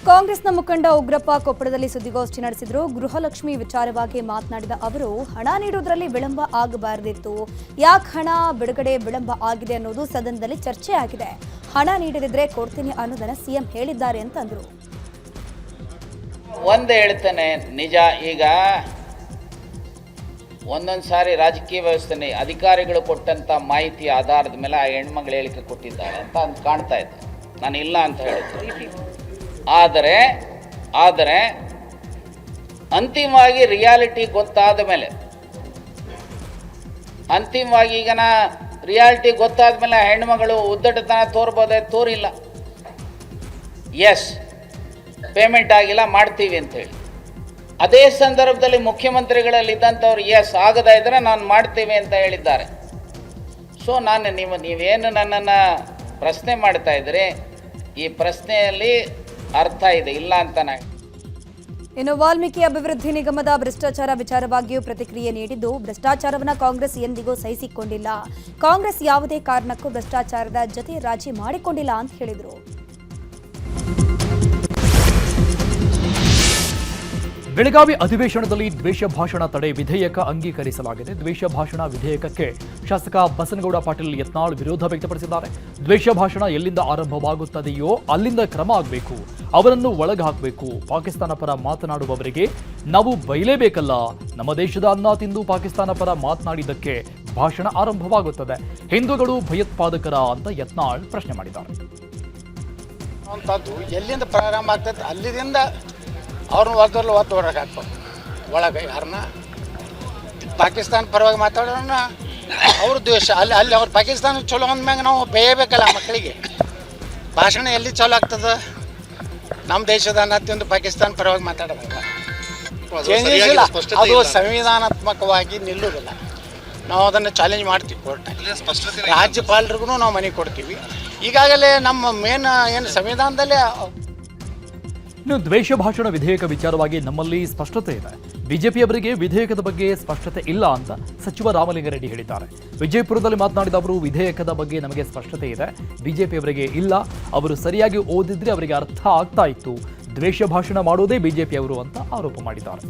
ಕಾಂಗ್ರೆಸ್ನ ಮುಖಂಡ ಉಗ್ರಪ್ಪ ಕೊಪ್ಪಳದಲ್ಲಿ ಸುದ್ದಿಗೋಷ್ಠಿ ನಡೆಸಿದರು. ಗೃಹಲಕ್ಷ್ಮಿ ವಿಚಾರವಾಗಿ ಮಾತನಾಡಿದ ಅವರು, ಹಣ ನೀಡುವುದರಲ್ಲಿ ವಿಳಂಬ ಆಗಬಾರದಿತ್ತು. ಯಾಕೆ ಹಣ ಬಿಡುಗಡೆ ವಿಳಂಬ ಆಗಿದೆ ಅನ್ನೋದು ಸದನದಲ್ಲಿ ಚರ್ಚೆ ಆಗಿದೆ. ಹಣ ನೀಡದಿದ್ರೆ ಕೊಡ್ತೀನಿ ಅನ್ನೋದನ್ನ ಸಿಎಂ ಹೇಳಿದ್ದಾರೆ ಅಂತ ಅಂದರು. ಒಂದು ಹೇಳ್ತಾನೆ ನಿಜ. ಈಗ ಒಂದೊಂದು ಸಾರಿ ರಾಜಕೀಯ ವ್ಯವಸ್ಥೆ ಅಧಿಕಾರಿಗಳು ಕೊಟ್ಟಂಥ ಮಾಹಿತಿ ಆಧಾರದ ಮೇಲೆ ಆ ಹೆಣ್ಮಗಳು ಹೇಳಿಕೆ ಕೊಟ್ಟಿದ್ದಾರೆ ಅಂತ ಕಾಣ್ತಾ ಇದೆ. ನಾನು ಇಲ್ಲ ಅಂತ ಹೇಳುತ್ತೆ. ಆದರೆ ಅಂತಿಮವಾಗಿ ರಿಯಾಲಿಟಿ ಗೊತ್ತಾದ ಮೇಲೆ ರಿಯಾಲಿಟಿ ಗೊತ್ತಾದ ಮೇಲೆ ಹೆಣ್ಮಗಳು ಉದ್ದಟತನ ತೋರ್ಬೋದೇ? ತೋರಿಲ್ಲ. ಎಸ್, ಪೇಮೆಂಟ್ ಆಗಿಲ್ಲ, ಮಾಡ್ತೀವಿ ಅಂತೇಳಿ. ಅದೇ ಸಂದರ್ಭದಲ್ಲಿ ಮುಖ್ಯಮಂತ್ರಿಗಳಲ್ಲಿ ಇದ್ದಂಥವ್ರು ಎಸ್ ಆಗದ ಇದ್ದರೆ ನಾನು ಮಾಡ್ತೀವಿ ಅಂತ ಹೇಳಿದ್ದಾರೆ. ಸೊ ನೀವೇನು ನನ್ನನ್ನು ಪ್ರಶ್ನೆ ಮಾಡ್ತಾ ಇದ್ರಿ, ಈ ಪ್ರಶ್ನೆಯಲ್ಲಿ ಅರ್ಥ ಇದೆ, ಇಲ್ಲ ಅಂತ ನಾನು. ಇನ್ನು ವಾಲ್ಮೀಕಿ ಅಭಿವೃದ್ಧಿ ನಿಗಮದ ಭ್ರಷ್ಟಾಚಾರ ವಿಚಾರವಾಗಿಯೂ ಪ್ರತಿಕ್ರಿಯೆ ನೀಡಿದ್ದು, ಭ್ರಷ್ಟಾಚಾರವನ್ನು ಕಾಂಗ್ರೆಸ್ ಎಂದಿಗೂ ಸಹಿಸಿಕೊಂಡಿಲ್ಲ. ಕಾಂಗ್ರೆಸ್ ಯಾವುದೇ ಕಾರಣಕ್ಕೂ ಭ್ರಷ್ಟಾಚಾರದ ಜೊತೆ ರಾಜಿ ಮಾಡಿಕೊಂಡಿಲ್ಲ ಅಂತ ಹೇಳಿದರು. ಬೆಳಗಾವಿ ಅಧಿವೇಶನದಲ್ಲಿ ದ್ವೇಷ ಭಾಷಣ ತಡೆ ವಿಧೇಯಕ ಅಂಗೀಕರಿಸಲಾಗಿದೆ. ದ್ವೇಷ ಭಾಷಣ ವಿಧೇಯಕಕ್ಕೆ ಶಾಸಕ ಬಸನಗೌಡ ಪಾಟೀಲ್ ಯತ್ನಾಳ್ ವಿರೋಧ ವ್ಯಕ್ತಪಡಿಸಿದ್ದಾರೆ. ದ್ವೇಷ ಭಾಷಣ ಎಲ್ಲಿಂದ ಆರಂಭವಾಗುತ್ತದೆಯೋ ಅಲ್ಲಿಂದ ಕ್ರಮ ಆಗಬೇಕು, ಅವರನ್ನು ಒಳಗೆ ಹಾಕಬೇಕು. ಪಾಕಿಸ್ತಾನ ಪರ ಮಾತನಾಡುವವರಿಗೆ ನಾವು ಬೈಲೇಬೇಕಲ್ಲ. ನಮ್ಮ ದೇಶದ ಅನ್ನ ತಿಂದು ಪಾಕಿಸ್ತಾನ ಪರ ಮಾತನಾಡಿದ್ದಕ್ಕೆ ಭಾಷಣ ಆರಂಭವಾಗುತ್ತದೆ. ಹಿಂದೂಗಳು ಭಯೋತ್ಪಾದಕರ ಅಂತ ಯತ್ನಾಳ್ ಪ್ರಶ್ನೆ ಮಾಡಿದ್ದಾರೆ. ಎಲ್ಲಿಂದ ಪ್ರಾರಂಭ ಆಗ್ತದೆ ಅಲ್ಲಿಂದ ಅವ್ರನ್ನ ಒತ್ತು ಹೊರಗೆ ಹಾಕ್ಬೇಕು. ಒಳಗೆ ಯಾರನ್ನ ಪಾಕಿಸ್ತಾನ ಪರವಾಗಿ ಮಾತಾಡೋಣ ಅವ್ರ ದ್ವೇಷ ಅಲ್ಲಿ ಅವ್ರು ಪಾಕಿಸ್ತಾನ ಚಲೋ ಅಂದ್ಮ್ಯಾಗ ನಾವು ಬೇಯಬೇಕಲ್ಲ ಮಕ್ಕಳಿಗೆ. ಭಾಷಣ ಎಲ್ಲಿ ಚಲೋ ಆಗ್ತದೆ? ನಮ್ಮ ದೇಶದ ಅನ್ನತ್ತಿಂದು ಪಾಕಿಸ್ತಾನ ಪರವಾಗಿ ಮಾತಾಡೋದಲ್ಲ, ಚೇಂಜಸ್ ಇಲ್ಲ. ಅದು ಸಂವಿಧಾನಾತ್ಮಕವಾಗಿ ನಿಲ್ಲುವುದಿಲ್ಲ. ನಾವು ಅದನ್ನು ಚಾಲೆಂಜ್ ಮಾಡ್ತೀವಿ ಕೋರ್ಟ್ನಲ್ಲಿ. ರಾಜ್ಯಪಾಲರಿಗೂ ನಾವು ಮನೆ ಕೊಡ್ತೀವಿ. ಈಗಾಗಲೇ ನಮ್ಮ ಮೇನ್ ಏನು ಸಂವಿಧಾನದಲ್ಲೇ. ಇನ್ನು ದ್ವೇಷ ಭಾಷಣ ವಿಧೇಯಕ ವಿಚಾರವಾಗಿ ನಮ್ಮಲ್ಲಿ ಸ್ಪಷ್ಟತೆ ಇದೆ. ಬಿಜೆಪಿಯವರಿಗೆ ವಿಧೇಯಕದ ಬಗ್ಗೆ ಸ್ಪಷ್ಟತೆ ಇಲ್ಲ ಅಂತ ಸಚಿವ ರಾಮಲಿಂಗಾರೆಡ್ಡಿ ಹೇಳಿದ್ದಾರೆ. ವಿಜಯಪುರದಲ್ಲಿ ಮಾತನಾಡಿದ ಅವರು, ವಿಧೇಯಕದ ಬಗ್ಗೆ ನಮಗೆ ಸ್ಪಷ್ಟತೆ ಇದೆ, ಬಿಜೆಪಿಯವರಿಗೆ ಇಲ್ಲ. ಅವರು ಸರಿಯಾಗಿ ಓದಿದ್ರೆ ಅವರಿಗೆ ಅರ್ಥ ಆಗ್ತಾ ಇತ್ತು. ದ್ವೇಷ ಭಾಷಣ ಮಾಡೋದೇ ಬಿಜೆಪಿಯವರು ಅಂತ ಆರೋಪ ಮಾಡಿದ್ದಾರೆ.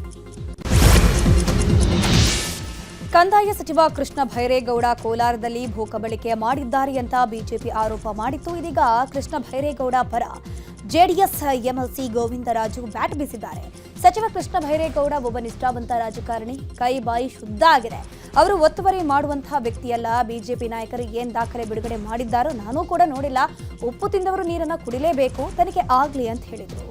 ಕಂದಾಯ ಸಚಿವ ಕೃಷ್ಣ ಭೈರೇಗೌಡ ಕೋಲಾರದಲ್ಲಿ ಭೂ ಕಬಳಿಕೆ ಮಾಡಿದ್ದಾರೆ ಅಂತ ಬಿಜೆಪಿ ಆರೋಪ ಮಾಡಿತ್ತು. ಇದೀಗ ಕೃಷ್ಣ ಭೈರೇಗೌಡ ಪರ ಜೆಡಿಎಸ್ ಎಂಎಲ್ಸಿ ಗೋವಿಂದರಾಜು ಬ್ಯಾಟ್ ಬೀಸಿದ್ದಾರೆ. ಸಚಿವ ಕೃಷ್ಣ ಭೈರೇಗೌಡ ಒಬ್ಬ ನಿಷ್ಠಾವಂತ ರಾಜಕಾರಣಿ, ಕೈ ಬಾಯಿ ಶುದ್ಧ ಆಗಿದೆ. ಅವರು ಒತ್ತುವರಿ ಮಾಡುವಂತಹ ವ್ಯಕ್ತಿಯಲ್ಲ. ಬಿಜೆಪಿ ನಾಯಕರು ಏನ್ ದಾಖಲೆ ಬಿಡುಗಡೆ ಮಾಡಿದ್ದಾರೋ ನಾನು ಕೂಡ ನೋಡಿಲ್ಲ. ಉಪ್ಪು ತಿಂದವರು ನೀರನ್ನ ಕುಡಿಲೇಬೇಕು, ತನಿಖೆ ಆಗ್ಲಿ ಅಂತ ಹೇಳಿದರು.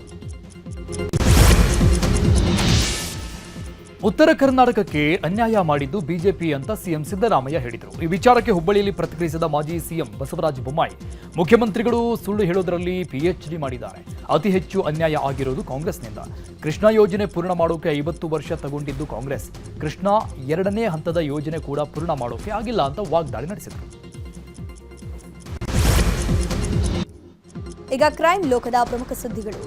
ಉತ್ತರ ಕರ್ನಾಟಕಕ್ಕೆ ಅನ್ಯಾಯ ಮಾಡಿದ್ದು ಬಿಜೆಪಿ ಅಂತ ಸಿಎಂ ಸಿದ್ದರಾಮಯ್ಯ ಹೇಳಿದರು. ಈ ವಿಚಾರಕ್ಕೆ ಹುಬ್ಬಳ್ಳಿಯಲ್ಲಿ ಪ್ರತಿಕ್ರಿಯಿಸಿದ ಮಾಜಿ ಸಿಎಂ ಬಸವರಾಜ ಬೊಮ್ಮಾಯಿ, ಮುಖ್ಯಮಂತ್ರಿಗಳು ಸುಳ್ಳು ಹೇಳೋದರಲ್ಲಿ ಪಿಎಚ್ಡಿ ಮಾಡಿದ್ದಾರೆ. ಅತಿ ಹೆಚ್ಚು ಅನ್ಯಾಯ ಆಗಿರೋದು ಕಾಂಗ್ರೆಸ್ನಿಂದ. ಕೃಷ್ಣಾ ಯೋಜನೆ ಪೂರ್ಣ ಮಾಡೋಕೆ 50 ವರ್ಷ ತಗೊಂಡಿದ್ದು ಕಾಂಗ್ರೆಸ್. ಕೃಷ್ಣಾ 2ನೇ ಹಂತದ ಯೋಜನೆ ಕೂಡ ಪೂರ್ಣ ಮಾಡೋಕೆ ಆಗಿಲ್ಲ ಅಂತ ವಾಗ್ದಾಳಿ ನಡೆಸಿದರು. ಈಗ ಕ್ರೈಮ್ ಲೋಕದ ಪ್ರಮುಖ ಸುದ್ದಿಗಳು.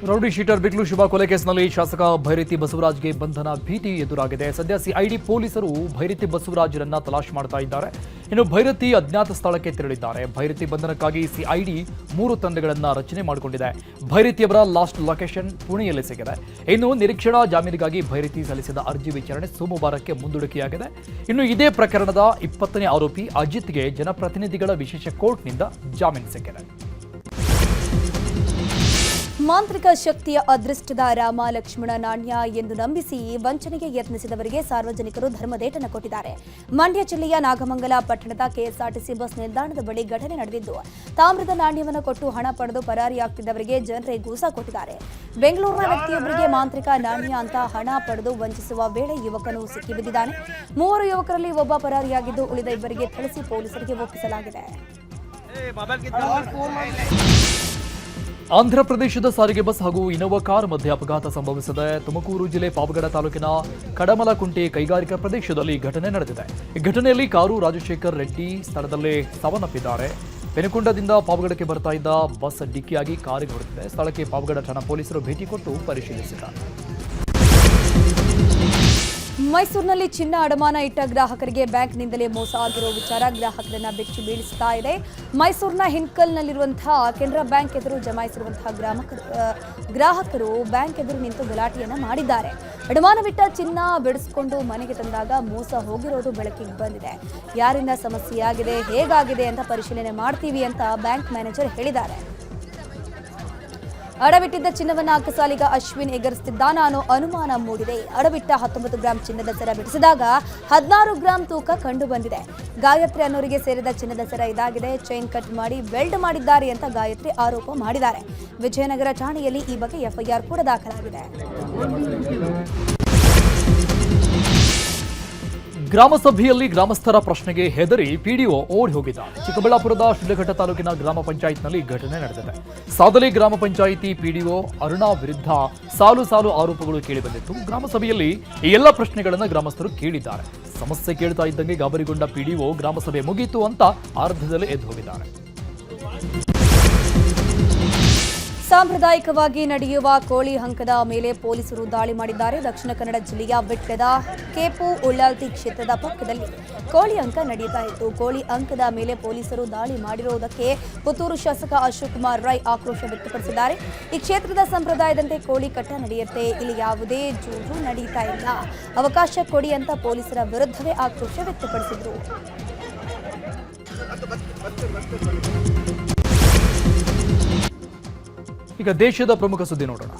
ರೌಡಿ ಶೀಟರ್ ಬಿಕ್ಲು ಶುಭ ಕೊಲೆ ಕೇಸ್ನಲ್ಲಿ ಶಾಸಕ ಭೈರತಿ ಬಸವರಾಜ್ಗೆ ಬಂಧನ ಭೀತಿ ಎದುರಾಗಿದೆ. ಸದ್ಯ ಸಿಐಡಿ ಪೊಲೀಸರು ಭೈರತಿ ಬಸವರಾಜರನ್ನ ತಲಾಶ್ ಮಾಡ್ತಾ ಇದ್ದಾರೆ. ಇನ್ನು ಭೈರತಿ ಅಜ್ಞಾತ ಸ್ಥಳಕ್ಕೆ ತೆರಳಿದ್ದಾರೆ. ಭೈರತಿ ಬಂಧನಕ್ಕಾಗಿ ಸಿಐಡಿ 3 ತಂಡಗಳನ್ನು ರಚನೆ ಮಾಡಿಕೊಂಡಿದೆ. ಭೈರತಿಯವರ ಲಾಸ್ಟ್ ಲೊಕೇಶನ್ ಪುಣೆಯಲ್ಲಿ ಸಿಗಿದೆ. ಇನ್ನು ನಿರೀಕ್ಷಣಾ ಜಾಮೀನಿಗಾಗಿ ಭೈರತಿ ಸಲ್ಲಿಸಿದ ಅರ್ಜಿ ವಿಚಾರಣೆ ಸೋಮವಾರಕ್ಕೆ ಮುಂದೂಡಿಕೆಯಾಗಿದೆ. ಇನ್ನು ಇದೇ ಪ್ರಕರಣದ 20ನೇ ಆರೋಪಿ ಅಜಿತ್ಗೆ ಜನಪ್ರತಿನಿಧಿಗಳ ವಿಶೇಷ ಕೋರ್ಟ್ನಿಂದ ಜಾಮೀನು ಸಿಕ್ಕಿದೆ. ಮಾಂತ್ರಿಕ ಶಕ್ತಿಯ ಅದೃಷ್ಟದ ರಾಮ ಲಕ್ಷ್ಮಣ ನಾಣ್ಯ ಎಂದು ನಂಬಿಸಿ ವಂಚನೆಗೆ ಯತ್ನಿಸಿದವರಿಗೆ ಸಾರ್ವಜನಿಕರು ಧರ್ಮದೇಟನ ಕೊಟ್ಟಿದ್ದಾರೆ. ಮಂಡ್ಯ ಜಿಲ್ಲೆಯ ನಾಗಮಂಗಲ ಪಟ್ಟಣದ ಕೆಎಸ್ಆರ್ಟಿಸಿ ಬಸ್ ನಿಲ್ದಾಣದ ಬಳಿ ಘಟನೆ ನಡೆದಿದ್ದು, ತಾಮ್ರದ ನಾಣ್ಯವನ್ನು ಕೊಟ್ಟು ಹಣ ಪಡೆದು ಪರಾರಿಯಾಗ್ತಿದ್ದವರಿಗೆ ಜನರೇ ಗೂಸ ಕೊಟ್ಟಿದ್ದಾರೆ. ಬೆಂಗಳೂರಿನ ವ್ಯಕ್ತಿಯೊಬ್ಬರಿಗೆ ಮಾಂತ್ರಿಕ ನಾಣ್ಯ ಅಂತ ಹಣ ಪಡೆದು ವಂಚಿಸುವ ವೇಳೆ ಯುವಕನು ಸಿಕ್ಕಿಬಿದ್ದಿದ್ದಾನೆ. 3 ಯುವಕರಲ್ಲಿ ಒಬ್ಬ ಪರಾರಿಯಾಗಿದ್ದು, ಉಳಿದ ಇಬ್ಬರಿಗೆ ಥಳಿಸಿ ಪೊಲೀಸರಿಗೆ ಒಪ್ಪಿಸಲಾಗಿದೆ. ಆಂಧ್ರಪ್ರದೇಶದ ಸಾರಿಗೆ ಬಸ್ ಹಾಗೂ ಇನೋವಾ ಕಾರ್ ಮಧ್ಯೆ ಅಪಘಾತ ಸಂಭವಿಸಿದೆ. ತುಮಕೂರು ಜಿಲ್ಲೆ ಪಾವಗಡ ತಾಲೂಕಿನ ಕಡಮಲಕುಂಟೆ ಕೈಗಾರಿಕಾ ಪ್ರದೇಶದಲ್ಲಿ ಘಟನೆ ನಡೆದಿದೆ. ಈ ಘಟನೆಯಲ್ಲಿ ಕಾರು ರಾಜಶೇಖರ್ ರೆಡ್ಡಿ ಸ್ಥಳದಲ್ಲೇ ಸಾವನ್ನಪ್ಪಿದ್ದಾರೆ. ಪೆನುಕೊಂಡದಿಂದ ಪಾವಗಡಕ್ಕೆ ಬರ್ತಾ ಇದ್ದ ಬಸ್ ಡಿಕ್ಕಿಯಾಗಿ ಕಾರಿಗೆ ಹೊಡೆದಿದೆ. ಸ್ಥಳಕ್ಕೆ ಪಾವಗಡ ಠಾಣಾ ಪೊಲೀಸರು ಭೇಟಿ ಕೊಟ್ಟು ಪರಿಶೀಲಿಸಿದ್ದಾರೆ. ಮೈಸೂರಿನಲ್ಲಿ ಚಿನ್ನ ಅಡಮಾನ ಇಟ್ಟ ಗ್ರಾಹಕರಿಗೆ ಬ್ಯಾಂಕ್ನಿಂದಲೇ ಮೋಸ ಆಗಿರೋ ವಿಚಾರ ಗ್ರಾಹಕರನ್ನ ಬೆಚ್ಚಿ ಬೀಳಿಸ್ತಾ ಇದೆ. ಮೈಸೂರಿನ ಹಿನ್ಕಲ್ನಲ್ಲಿರುವಂತಹ ಕೆನರಾ ಬ್ಯಾಂಕ್ ಎದುರು ಜಮಾಯಿಸಿರುವಂತಹ ಗ್ರಾಹಕರು ಬ್ಯಾಂಕ್ ಎದುರು ನಿಂತು ಗಲಾಟೆಯನ್ನ ಮಾಡಿದ್ದಾರೆ. ಅಡಮಾನವಿಟ್ಟ ಚಿನ್ನ ಬಿಡಿಸಿಕೊಂಡು ಮನೆಗೆ ತಂದಾಗ ಮೋಸ ಹೋಗಿರೋದು ಬೆಳಕಿಗೆ ಬಂದಿದೆ. ಯಾರಿಂದ ಸಮಸ್ಯೆಯಾಗಿದೆ, ಹೇಗಾಗಿದೆ ಅಂತ ಪರಿಶೀಲನೆ ಮಾಡ್ತೀವಿ ಅಂತ ಬ್ಯಾಂಕ್ ಮ್ಯಾನೇಜರ್ ಹೇಳಿದ್ದಾರೆ. ಅಡವಿಟ್ಟಿದ್ದ ಚಿನ್ನವನ್ನು ಅಕ್ಕಸಾಲಿಗ ಅಶ್ವಿನ್ ಎಗರಿಸುತ್ತಿದ್ದಾನ ಅನ್ನೋ ಅನುಮಾನ ಮೂಡಿದೆ. ಅಡವಿಟ್ಟ 19 ಗ್ರಾಂ ಚಿನ್ನದ ಸರ ಬಿಡಿಸಿದಾಗ 16 ಗ್ರಾಂ ತೂಕ ಕಂಡು ಬಂದಿದೆ. ಗಾಯತ್ರಿ ಅನ್ನೋರಿಗೆ ಸೇರಿದ ಚಿನ್ನದ ಸರ ಇದಾಗಿದೆ. ಚೈನ್ ಕಟ್ ಮಾಡಿ ವೆಲ್ಡ್ ಮಾಡಿದ್ದಾರೆ ಅಂತ ಗಾಯತ್ರಿ ಆರೋಪ ಮಾಡಿದ್ದಾರೆ. ವಿಜಯನಗರ ಠಾಣೆಯಲ್ಲಿ ಈ ಬಗ್ಗೆ ಎಫ್ಐಆರ್ ಕೂಡ ದಾಖಲಾಗಿದೆ. ಗ್ರಾಮ ಸಭೆಯಲ್ಲಿ ಗ್ರಾಮಸ್ಥರ ಪ್ರಶ್ನೆಗೆ ಹೆದರಿ ಪಿಡಿಒ ಓಡಿ ಹೋಗಿದ್ದ. ಚಿಕ್ಕಬಳ್ಳಾಪುರದ ಶಿಡ್ಲಘಟ್ಟ ತಾಲೂಕಿನ ಗ್ರಾಮ ಪಂಚಾಯತ್ನಲ್ಲಿ ಘಟನೆ ನಡೆದಿದೆ. ಸಾದಲಿ ಗ್ರಾಮ ಪಂಚಾಯಿತಿ ಪಿಡಿಒ ಅರುಣಾ ವಿರುದ್ಧ ಸಾಲು ಆರೋಪಗಳು ಕೇಳಿಬಂದಿತ್ತು. ಗ್ರಾಮ ಸಭೆಯಲ್ಲಿ ಈ ಎಲ್ಲ ಪ್ರಶ್ನೆಗಳನ್ನು ಗ್ರಾಮಸ್ಥರು ಕೇಳಿದ್ದಾರೆ. ಸಮಸ್ಯೆ ಕೇಳ್ತಾ ಇದ್ದಂಗೆ ಗಾಬರಿಗೊಂಡ ಪಿಡಿಒ ಗ್ರಾಮ ಸಭೆ ಮುಗೀತು ಅಂತ ಅರ್ಧದಲ್ಲೇ ಎದ್ದು ಹೋಗಿದ್ದಾರೆ. ಸಾಂಪ್ರದಾಯಿಕವಾಗಿ ನಡೆಯುವ ಕೋಳಿ ಅಂಕದ ಮೇಲೆ ಪೊಲೀಸರು ದಾಳಿ ಮಾಡಿದ್ದಾರೆ. ದಕ್ಷಿಣ ಕನ್ನಡ ಜಿಲ್ಲೆಯ ಬೆಟ್ಟದ ಕೇಪು ಉಳ್ಳಾಲ್ತಿ ಕ್ಷೇತ್ರದ ಪಕ್ಕದಲ್ಲಿ ಕೋಳಿ ಅಂಕ ನಡೆಯುತ್ತಾ ಇತ್ತು. ಕೋಳಿ ಅಂಕದ ಮೇಲೆ ಪೊಲೀಸರು ದಾಳಿ ಮಾಡಿರುವುದಕ್ಕೆ ಪುತ್ತೂರು ಶಾಸಕ ಅಶೋಕ್ ಕುಮಾರ್ ರೈ ಆಕ್ರೋಶ ವ್ಯಕ್ತಪಡಿಸಿದ್ದಾರೆ. ಈ ಕ್ಷೇತ್ರದ ಸಂಪ್ರದಾಯದಂತೆ ಕೋಳಿ ಕಟ್ಟ ನಡೆಯುತ್ತೆ, ಇಲ್ಲಿ ಯಾವುದೇ ಜೂಜು ನಡೀತಾ ಇಲ್ಲ, ಅವಕಾಶ ಕೊಡಿ ಅಂತ ಪೊಲೀಸರ ವಿರುದ್ಧವೇ ಆಕ್ರೋಶ ವ್ಯಕ್ತಪಡಿಸಿದರು. ಈಗ ದೇಶದ ಪ್ರಮುಖ ಸುದ್ದಿ ನೋಡೋಣ.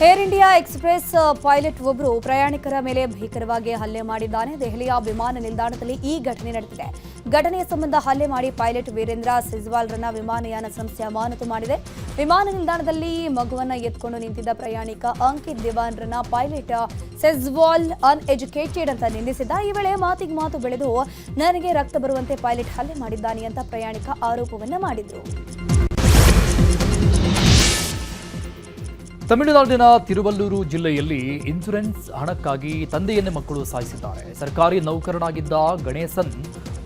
ಏರ್ ಇಂಡಿಯಾ ಎಕ್ಸ್ಪ್ರೆಸ್ ಪೈಲಟ್ ಒಬ್ಬರು ಪ್ರಯಾಣಿಕರ ಮೇಲೆ ಭೀಕರವಾಗಿ ಹಲ್ಲೆ ಮಾಡಿದ್ದಾನೆ. ದೆಹಲಿಯ ವಿಮಾನ ನಿಲ್ದಾಣದಲ್ಲಿ ಈ ಘಟನೆ ನಡೆದಿದೆ. ಘಟನೆಯ ಸಂಬಂಧ ಹಲ್ಲೆ ಮಾಡಿ ಪೈಲಟ್ ವೀರೇಂದ್ರ ಸೆಜ್ವಾಲ್ರನ್ನ ವಿಮಾನಯಾನ ಸಂಸ್ಥೆ ಅಮಾನತು ಮಾಡಿದೆ. ವಿಮಾನ ನಿಲ್ದಾಣದಲ್ಲಿ ಮಗುವನ್ನ ಎತ್ಕೊಂಡು ನಿಂತಿದ್ದ ಪ್ರಯಾಣಿಕ ಅಂಕಿತ್ ದಿವಾನ್ರನ್ನ ಪೈಲಟ್ ಸೆಜ್ವಾಲ್ ಅನ್ಎಜುಕೇಟೆಡ್ ಅಂತ ನಿಂದಿಸಿದ್ದ. ಈ ವೇಳೆ ಮಾತಿಗೆ ಮಾತು ಬೆಳೆದು ನನಗೆ ರಕ್ತ ಬರುವಂತೆ ಪೈಲಟ್ ಹಲ್ಲೆ ಮಾಡಿದ್ದಾನೆ ಅಂತ ಪ್ರಯಾಣಿಕ ಆರೋಪವನ್ನ ಮಾಡಿದ್ರು. ತಮಿಳುನಾಡಿನ ತಿರುವಲ್ಲೂರು ಜಿಲ್ಲೆಯಲ್ಲಿ ಇನ್ಶೂರೆನ್ಸ್ ಹಣಕ್ಕಾಗಿ ತಂದೆಯನ್ನೇ ಮಕ್ಕಳು ಸಾಯಿಸಿದ್ದಾರೆ. ಸರ್ಕಾರಿ ನೌಕರನಾಗಿದ್ದ ಗಣೇಶನ್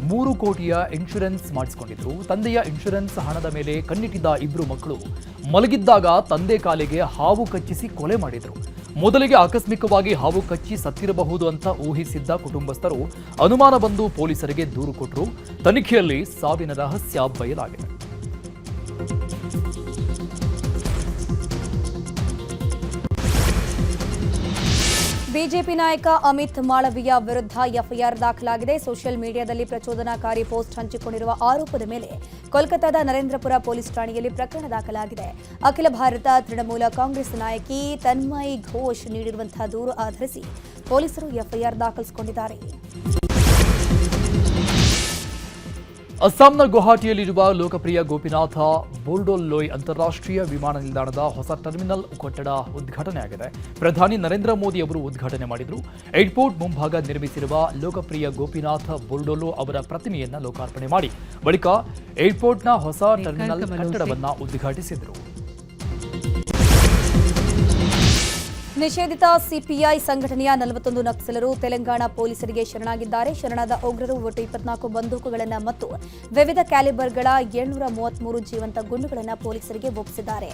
3 ಕೋಟಿಯ ಇನ್ಶೂರೆನ್ಸ್ ಮಾಡಿಸಿಕೊಂಡಿದ್ರು. ತಂದೆಯ ಇನ್ಶೂರೆನ್ಸ್ ಹಣದ ಮೇಲೆ ಕಣ್ಣಿಟ್ಟಿದ್ದ ಇಬ್ಬರು ಮಕ್ಕಳು ಮಲಗಿದ್ದಾಗ ತಂದೆ ಕಾಲಿಗೆ ಹಾವು ಕಚ್ಚಿಸಿ ಕೊಲೆ ಮಾಡಿದ್ರು. ಮೊದಲಿಗೆ ಆಕಸ್ಮಿಕವಾಗಿ ಹಾವು ಕಚ್ಚಿ ಸತ್ತಿರಬಹುದು ಅಂತ ಊಹಿಸಿದ್ದ ಕುಟುಂಬಸ್ಥರು ಅನುಮಾನ ಬಂದು ಪೊಲೀಸರಿಗೆ ದೂರು ಕೊಟ್ಟರು. ತನಿಖೆಯಲ್ಲಿ ಸಾವಿನ ರಹಸ್ಯ ಬಯಲಾಗಿದೆ. ಬಿಜೆಪಿ ನಾಯಕ ಅಮಿತ್ ಮಾಳವಿಯ ವಿರುದ್ಧ ಎಫ್ಐಆರ್ ದಾಖಲಾಗಿದೆ. ಸೋಷಿಯಲ್ ಮೀಡಿಯಾದಲ್ಲಿ ಪ್ರಚೋದನಾಕಾರಿ ಪೋಸ್ಟ್ ಹಂಚಿಕೊಂಡಿರುವ ಆರೋಪದ ಮೇಲೆ ಕೋಲ್ಕತಾದ ನರೇಂದ್ರಪುರ ಪೊಲೀಸ್ ಠಾಣೆಯಲ್ಲಿ ಪ್ರಕರಣ ದಾಖಲಾಗಿದೆ. ಅಖಿಲ ಭಾರತ ತೃಣಮೂಲ ಕಾಂಗ್ರೆಸ್ ನಾಯಕಿ ತನ್ಮಯ್ ಘೋಷ್ ನೀಡಿರುವಂತಹ ದೂರು ಆಧರಿಸಿ ಪೊಲೀಸರು ಎಫ್ಐಆರ್ ದಾಖಲಿಸಿಕೊಂಡಿದ್ದಾರೆ. ಅಸ್ಸಾಂನ ಗುವಾಹಟಿಯಲ್ಲಿರುವ ಲೋಕಪ್ರಿಯ ಗೋಪಿನಾಥ ಬೋರ್ಡೋಲೋಯ್ ಅಂತಾರಾಷ್ಟ್ರೀಯ ವಿಮಾನ ನಿಲ್ದಾಣದ ಹೊಸ ಟರ್ಮಿನಲ್ ಕಟ್ಟಡ ಉದ್ಘಾಟನೆಯಾಗಿದೆ. ಪ್ರಧಾನಿ ನರೇಂದ್ರ ಮೋದಿ ಅವರು ಉದ್ಘಾಟನೆ ಮಾಡಿದರು. ಏರ್ಪೋರ್ಟ್ ಮುಂಭಾಗ ನಿರ್ಮಿಸಿರುವ ಲೋಕಪ್ರಿಯ ಗೋಪಿನಾಥ ಬೋರ್ಡೋಲೋ ಅವರ ಪ್ರತಿಮೆಯನ್ನು ಲೋಕಾರ್ಪಣೆ ಮಾಡಿ ಬಳಿಕ ಏರ್ಪೋರ್ಟ್ನ ಹೊಸ ಟರ್ಮಿನಲ್ ಕಟ್ಟಡವನ್ನು ಉದ್ಘಾಟಿಸಿದರು. ನಿಷೇಧಿತ ಸಿಪಿಐ ಸಂಘಟನೆಯ 41 ನಕ್ಸಲರು ತೆಲಂಗಾಣ ಪೊಲೀಸರಿಗೆ ಶರಣಾಗಿದ್ದಾರೆ. ಶರಣಾದ ಉಗ್ರರು ಒಟ್ಟು 24 ಬಂದೂಕುಗಳನ್ನು ಮತ್ತು ವಿವಿಧ ಕ್ಯಾಲಿಬರ್ಗಳ 733 ಜೀವಂತ ಗುಂಡುಗಳನ್ನು ಪೊಲೀಸರಿಗೆ ಒಪ್ಪಿಸಿದ್ದಾರೆ.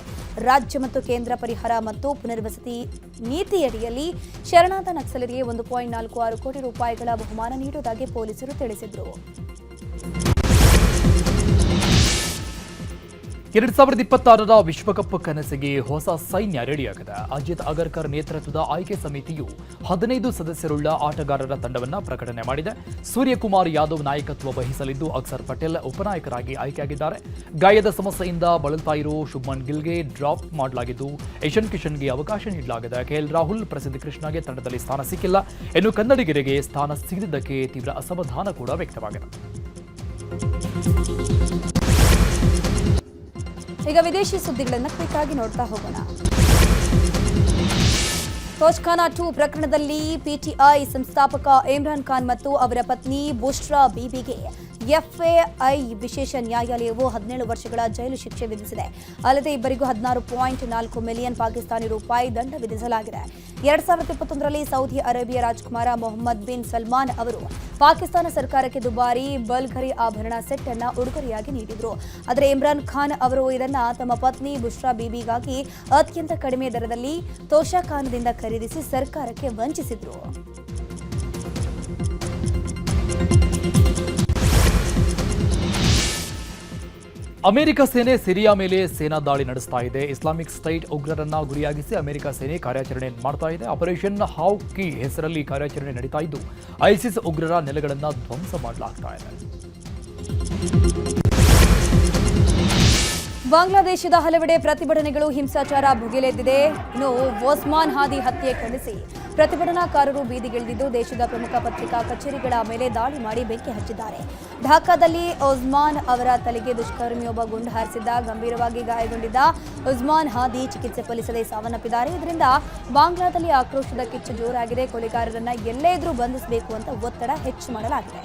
ರಾಜ್ಯ ಮತ್ತು ಕೇಂದ್ರ ಪರಿಹಾರ ಮತ್ತು ಪುನರ್ವಸತಿ ನೀತಿಯಡಿಯಲ್ಲಿ ಶರಣಾದ ನಕ್ಸಲರಿಗೆ 1.46 ಕೋಟಿ ರೂಪಾಯಿಗಳ ಬಹುಮಾನ ನೀಡುವುದಾಗಿ ಪೊಲೀಸರು ತಿಳಿಸಿದರು. 2026ರ ವಿಶ್ವಕಪ್ ಕನಸಿಗೆ ಹೊಸ ಸೈನ್ಯ ರೆಡಿಯಾಗಿದೆ. ಅಜಿತ್ ಅಗರ್ಕರ್ ನೇತೃತ್ವದ ಆಯ್ಕೆ ಸಮಿತಿಯು 15 ಸದಸ್ಯರುಳ್ಳ ಆಟಗಾರರ ತಂಡವನ್ನು ಪ್ರಕಟಣೆ ಮಾಡಿದೆ. ಸೂರ್ಯಕುಮಾರ್ ಯಾದವ್ ನಾಯಕತ್ವ ವಹಿಸಲಿದ್ದು ಅಕ್ಷರ್ ಪಟೇಲ್ ಉಪನಾಯಕರಾಗಿ ಆಯ್ಕೆಯಾಗಿದ್ದಾರೆ. ಗಾಯದ ಸಮಸ್ಯೆಯಿಂದ ಬಳಲ್ತಾ ಇರೋ ಶುಭ್ಮನ್ ಗಿಲ್ಗೆ ಡ್ರಾಪ್ ಮಾಡಲಾಗಿದ್ದು ಇಶಾನ್ ಕಿಶನ್ಗೆ ಅವಕಾಶ ನೀಡಲಾಗಿದೆ. ಕೆಎಲ್ ರಾಹುಲ್, ಪ್ರಸಿದ್ಧ ಕೃಷ್ಣಗೆ ತಂಡದಲ್ಲಿ ಸ್ಥಾನ ಸಿಕ್ಕಿಲ್ಲ. ಇನ್ನು ಕನ್ನಡಿಗರಿಗೆ ಸ್ಥಾನ ಸಿಗದಿದ್ದಕ್ಕೆ ತೀವ್ರ ಅಸಮಾಧಾನ ಕೂಡ ವ್ಯಕ್ತವಾಗಿದೆ. ಈಗ ವಿದೇಶಿ ಸುದ್ದಿಗಳನ್ನು ಕ್ವಿಕ್ ಆಗಿ ನೋಡ್ತಾ ಹೋಗೋಣ. ತೋಜ್ಖಾನಾ 2 ಪ್ರಕರಣದಲ್ಲಿ ಪಿಟಿಐ ಸಂಸ್ಥಾಪಕ ಇಮ್ರಾನ್ ಖಾನ್ ಮತ್ತು ಅವರ ಪತ್ನಿ ಬುಷ್ರಾ ಬೀಬಿಗೆ ಎಫ್ಎಐ ವಿಶೇಷ ನ್ಯಾಯಾಲಯವು 17 ವರ್ಷಗಳ ಜೈಲು ಶಿಕ್ಷೆ ವಿಧಿಸಿದೆ. ಅಲ್ಲದೆ ಇಬ್ಬರಿಗೂ 16.4 ಮಿಲಿಯನ್ ಪಾಕಿಸ್ತಾನಿ ರೂಪಾಯಿ ದಂಡ ವಿಧಿಸಲಾಗಿದೆ. 2021ರಲ್ಲಿ ಸೌದಿ ಅರೇಬಿಯಾ ರಾಜಕುಮಾರ ಮೊಹಮ್ಮದ್ ಬಿನ್ ಸಲ್ಮಾನ್ ಅವರು ಪಾಕಿಸ್ತಾನ ಸರ್ಕಾರಕ್ಕೆ ದುಬಾರಿ ಬಲ್ಗರಿ ಆಭರಣ ಸೆಟ್ ಅನ್ನ ಉಡುಗೊರೆಯಾಗಿ ನೀಡಿದ್ರು. ಆದರೆ ಇಮ್ರಾನ್ ಖಾನ್ ಅವರು ಇದನ್ನ ತಮ್ಮ ಪತ್ನಿ ಬುಷ್ರಾ ಬೀಬಿಗಾಗಿ ಅತ್ಯಂತ ಕಡಿಮೆ ದರದಲ್ಲಿ ತೋಷಾಖಾನದಿಂದ ಖರೀದಿಸಿ ಸರ್ಕಾರಕ್ಕೆ ವಂಚಿಸಿದ್ರು. ಅಮೆರಿಕ ಸೇನೆ ಸಿರಿಯಾ ಮೇಲೆ ಸೇನಾ ದಾಳಿ ನಡೆಸ್ತಾ ಇದೆ. ಇಸ್ಲಾಮಿಕ್ ಸ್ಟೇಟ್ ಉಗ್ರರನ್ನ ಗುರಿಯಾಗಿಸಿ ಅಮೆರಿಕ ಸೇನೆ ಕಾರ್ಯಾಚರಣೆ ಮಾಡ್ತಾ ಇದೆ. ಆಪರೇಷನ್ ಹೌಕಿ ಹೆಸರಲ್ಲಿ ಕಾರ್ಯಾಚರಣೆ ನಡೀತಾ ಇದ್ದು ಐಸಿಸ್ ಉಗ್ರರ ನೆಲೆಗಳನ್ನು ಧ್ವಂಸ ಮಾಡಲಾಗ್ತಾ ಇದೆ. ಬಾಂಗ್ಲಾದೇಶದ ಹಲವೆಡೆ ಪ್ರತಿಭಟನೆಗಳು ಹಿಂಸಾಚಾರ ಭುಗಿಲೆದ್ದಿದೆ. ಇನ್ನು ಒಸ್ಮಾನ್ ಹಾದಿ ಹತ್ಯೆ ಖಂಡಿಸಿ ಪ್ರತಿಭಟನಾಕಾರರು ಬೀದಿಗಿಳಿದಿದ್ದು ದೇಶದ ಪ್ರಮುಖ ಪತ್ರಿಕಾ ಕಚೇರಿಗಳ ಮೇಲೆ ದಾಳಿ ಮಾಡಿ ಬೆಂಕಿ ಹಚ್ಚಿದ್ದಾರೆ. ಢಾಕಾದಲ್ಲಿ ಒಸ್ಮಾನ್ ಅವರ ತಲೆಗೆ ದುಷ್ಕರ್ಮಿಯೊಬ್ಬ ಗುಂಡು ಹಾರಿಸಿದ್ದ. ಗಂಭೀರವಾಗಿ ಗಾಯಗೊಂಡಿದ್ದ ಒಸ್ಮಾನ್ ಹಾದಿ ಚಿಕಿತ್ಸೆ ಫಲಿಸದೆ ಸಾವನ್ನಪ್ಪಿದ್ದಾರೆ. ಇದರಿಂದ ಬಾಂಗ್ಲಾದಲ್ಲಿ ಆಕ್ರೋಶದ ಕಿಚ್ಚು ಜೋರಾಗಿದೆ. ಕೊಲೆಗಾರರನ್ನ ಎಲ್ಲೇ ಇದ್ರೂ ಬಂಧಿಸಬೇಕು ಅಂತ ಒತ್ತಡ ಹೆಚ್ಚು ಮಾಡಲಾಗಿದೆ.